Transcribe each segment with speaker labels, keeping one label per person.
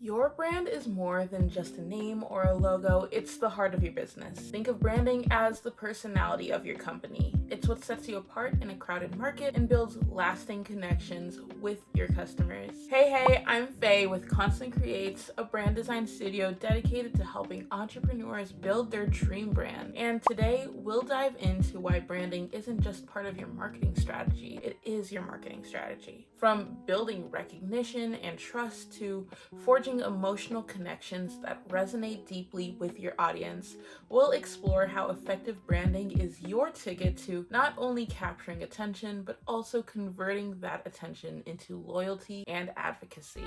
Speaker 1: Your brand is more than just a name or a logo, it's the heart of your business. Think of branding as the personality of your company. It's what sets you apart in a crowded market and builds lasting connections with your customers. Hey, I'm Faye with Constant Creates, a brand design studio dedicated to helping entrepreneurs build their dream brand. And today we'll dive into why branding isn't just part of your marketing strategy, it is your marketing strategy. From building recognition and trust to forging emotional connections that resonate deeply with your audience, we'll explore how effective branding is your ticket to not only capturing attention, but also converting that attention into loyalty and advocacy.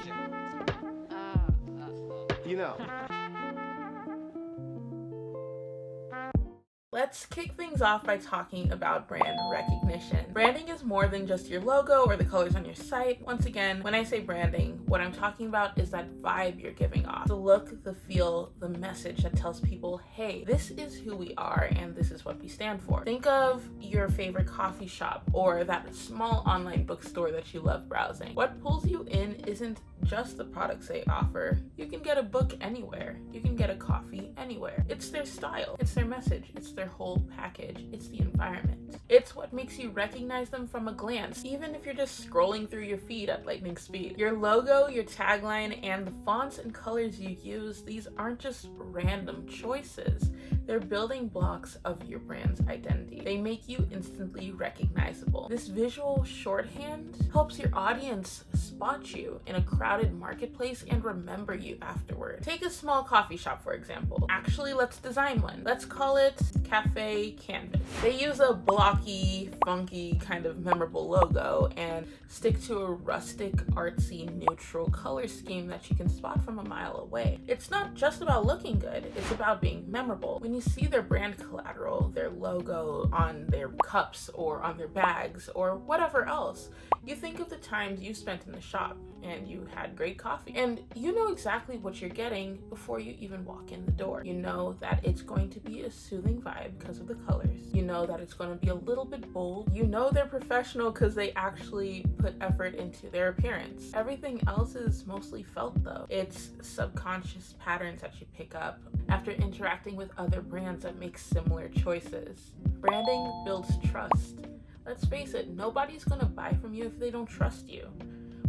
Speaker 1: Let's kick things off by talking about brand recognition. Branding is more than just your logo or the colors on your site. Once again, when I say branding, what I'm talking about is that vibe you're giving off. The look, the feel, the message that tells people, hey, this is who we are and this is what we stand for. Think of your favorite coffee shop or that small online bookstore that you love browsing. What pulls you in isn't just the products they offer. You can get a book anywhere. You can get a coffee anywhere. It's their style. It's their message. It's their whole package. It's the environment. It's what makes you recognize them from a glance, even if you're just scrolling through your feed at lightning speed. Your logo, your tagline, and the fonts and colors you use, these aren't just random choices. They're building blocks of your brand's identity. They make you instantly recognizable. This visual shorthand helps your audience spot you in a crowded marketplace and remember you afterward. Take a small coffee shop, for example. Actually, let's design one. Let's call it Cafe Canvas. They use a blocky, funky, kind of memorable logo and stick to a rustic, artsy, neutral color scheme that you can spot from a mile away. It's not just about looking good, it's about being memorable. When you see their brand collateral, their logo on their cups or on their bags or whatever else, you think of the times you spent in the shop and you had great coffee. And you know exactly what you're getting before you even walk in the door. You know that it's going to be a soothing vibe because of the colors. You know that it's going to be a little bit bold. You know they're professional because they actually put effort into their appearance. Everything else is mostly felt though. It's subconscious patterns that you pick up after interacting with other brands that make similar choices. Branding builds trust. Let's face it, nobody's gonna buy from you if they don't trust you.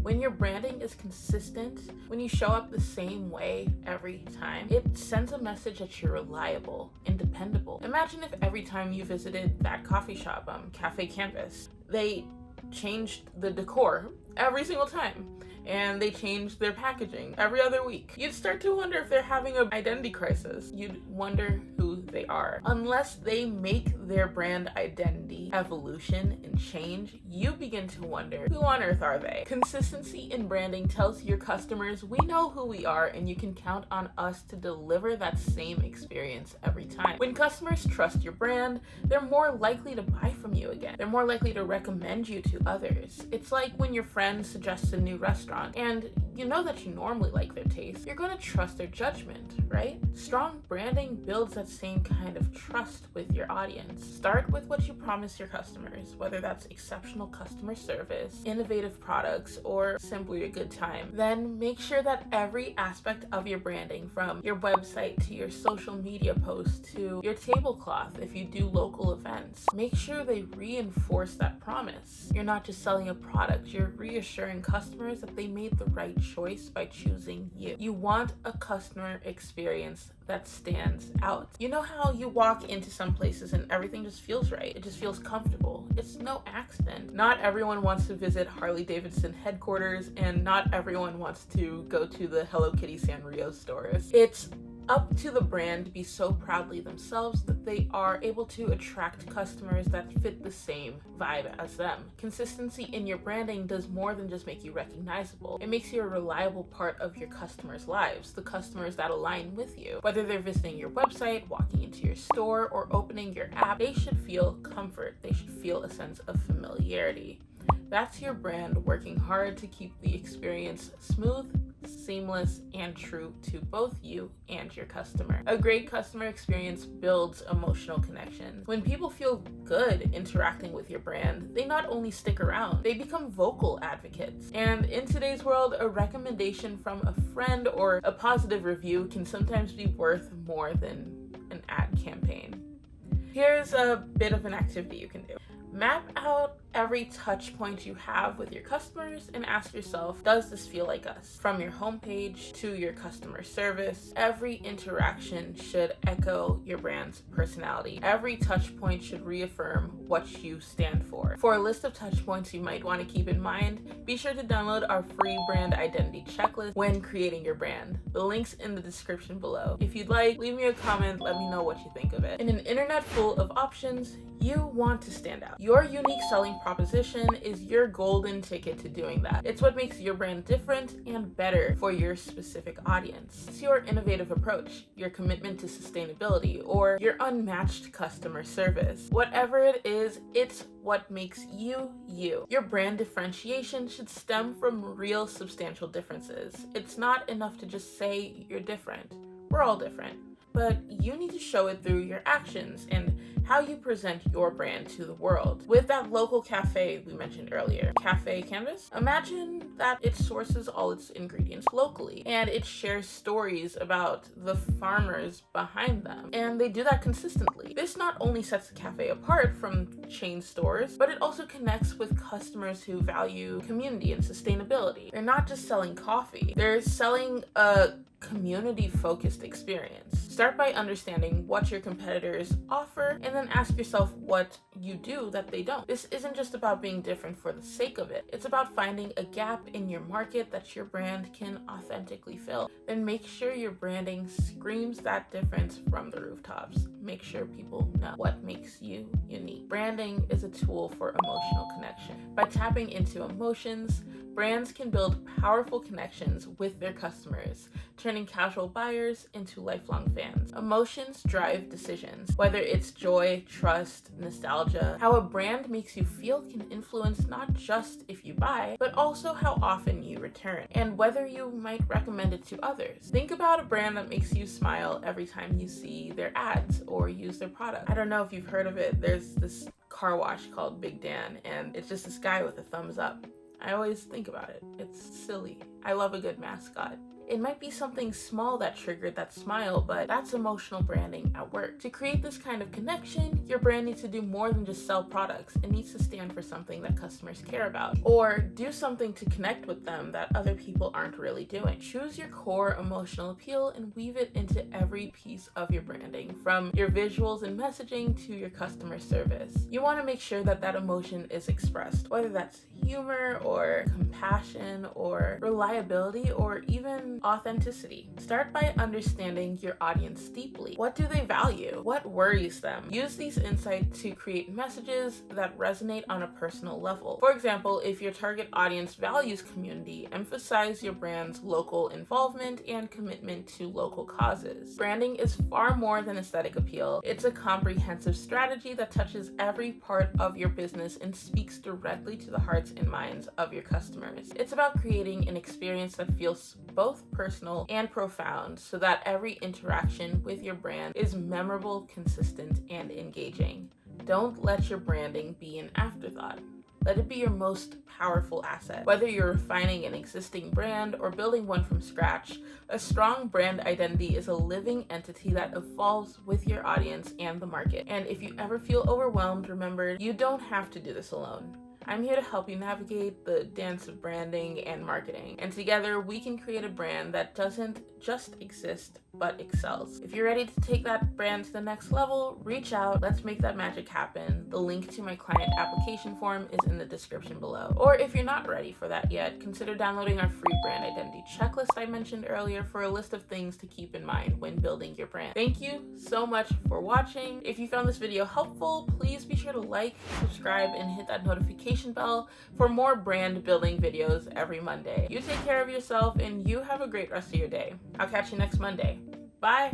Speaker 1: When your branding is consistent, when you show up the same way every time, it sends a message that you're reliable and dependable. Imagine if every time you visited that coffee shop, Cafe Canvas, they changed the decor every single time and they changed their packaging every other week. You'd start to wonder if they're having an identity crisis. You'd wonder who they are. Unless they make their brand identity evolution and change, you begin to wonder, who on earth are they? Consistency in branding tells your customers, we know who we are and you can count on us to deliver that same experience every time. When customers trust your brand, they're more likely to buy from you again. They're more likely to recommend you to others. It's like when your friend suggests a new restaurant and you know that you normally like their taste, you're going to trust their judgment, right? Strong branding builds that same kind of trust with your audience. Start with what you promise your customers, whether that's exceptional customer service, innovative products, or simply a good time. Then make sure that every aspect of your branding, from your website to your social media posts to your tablecloth if you do local events, make sure they reinforce that promise. You're not just selling a product, you're reassuring customers that they made the right choice by choosing you. You want a customer experience that stands out. You know how you walk into some places and everything just feels right? It just feels comfortable. It's no accident. Not everyone wants to visit Harley Davidson headquarters and not everyone wants to go to the Hello Kitty Sanrio stores. It's up to the brand to be so proudly themselves that they are able to attract customers that fit the same vibe as them. Consistency in your branding does more than just make you recognizable. It makes you a reliable part of your customers' lives, the customers that align with you. Whether they're visiting your website, walking into your store, or opening your app, they should feel comfort. They should feel a sense of familiarity. That's your brand working hard to keep the experience smooth seamless, and true to both you and your customer. A great customer experience builds emotional connection. When people feel good interacting with your brand, they not only stick around, they become vocal advocates. And in today's world, a recommendation from a friend or a positive review can sometimes be worth more than an ad campaign. Here's a bit of an activity you can do. Map out every touch point you have with your customers and ask yourself, does this feel like us? From your homepage to your customer service, every interaction should echo your brand's personality. Every touch point should reaffirm what you stand for. For a list of touch points you might want to keep in mind, be sure to download our free brand identity checklist when creating your brand. The link's in the description below. If you'd like, leave me a comment, let me know what you think of it. In an internet full of options, you want to stand out. Your unique selling proposition is your golden ticket to doing that. It's what makes your brand different and better for your specific audience. It's your innovative approach, your commitment to sustainability, or your unmatched customer service. Whatever it is, it's what makes you, you. Your brand differentiation should stem from real substantial differences. It's not enough to just say you're different. We're all different. But you need to show it through your actions and how you present your brand to the world. With that local cafe we mentioned earlier, Cafe Canvas, imagine that it sources all its ingredients locally and it shares stories about the farmers behind them, and they do that consistently. This not only sets the cafe apart from chain stores, but it also connects with customers who value community and sustainability. They're not just selling coffee, they're selling a community-focused experience. Start by understanding what your competitors offer and then ask yourself what you do that they don't. This isn't just about being different for the sake of it. It's about finding a gap in your market that your brand can authentically fill. Then make sure your branding screams that difference from the rooftops. Make sure people know what makes you unique. Branding is a tool for emotional connection. By tapping into emotions, brands can build powerful connections with their customers, turning casual buyers into lifelong fans. Emotions drive decisions. Whether it's joy, trust, nostalgia, how a brand makes you feel can influence not just if you buy, but also how often you return, and whether you might recommend it to others. Think about a brand that makes you smile every time you see their ads or use their product. I don't know if you've heard of it. There's this car wash called Big Dan, and it's just this guy with a thumbs up. I always think about it. It's silly. I love a good mascot. It might be something small that triggered that smile, but that's emotional branding at work. To create this kind of connection, your brand needs to do more than just sell products. It needs to stand for something that customers care about, or do something to connect with them that other people aren't really doing. Choose your core emotional appeal and weave it into every piece of your branding, from your visuals and messaging to your customer service. You want to make sure that that emotion is expressed, whether that's humor or compassion or reliability or even authenticity. Start by understanding your audience deeply. What do they value? What worries them? Use these insights to create messages that resonate on a personal level. For example, if your target audience values community, emphasize your brand's local involvement and commitment to local causes. Branding is far more than aesthetic appeal. It's a comprehensive strategy that touches every part of your business and speaks directly to the hearts and minds of your customers. It's about creating an experience that feels both personal and profound, so that every interaction with your brand is memorable, consistent, and engaging. Don't let your branding be an afterthought. Let it be your most powerful asset. Whether you're refining an existing brand or building one from scratch, a strong brand identity is a living entity that evolves with your audience and the market. And if you ever feel overwhelmed, remember, you don't have to do this alone. I'm here to help you navigate the dance of branding and marketing, and together we can create a brand that doesn't just exist but excels. If you're ready to take that brand to the next level, reach out. Let's make that magic happen. The link to my client application form is in the description below. Or if you're not ready for that yet, consider downloading our free brand identity checklist I mentioned earlier for a list of things to keep in mind when building your brand. Thank you so much for watching. If you found this video helpful, please be sure to like, subscribe, and hit that notification bell for more brand building videos every Monday. You take care of yourself and you have a great rest of your day. I'll catch you next Monday. Bye.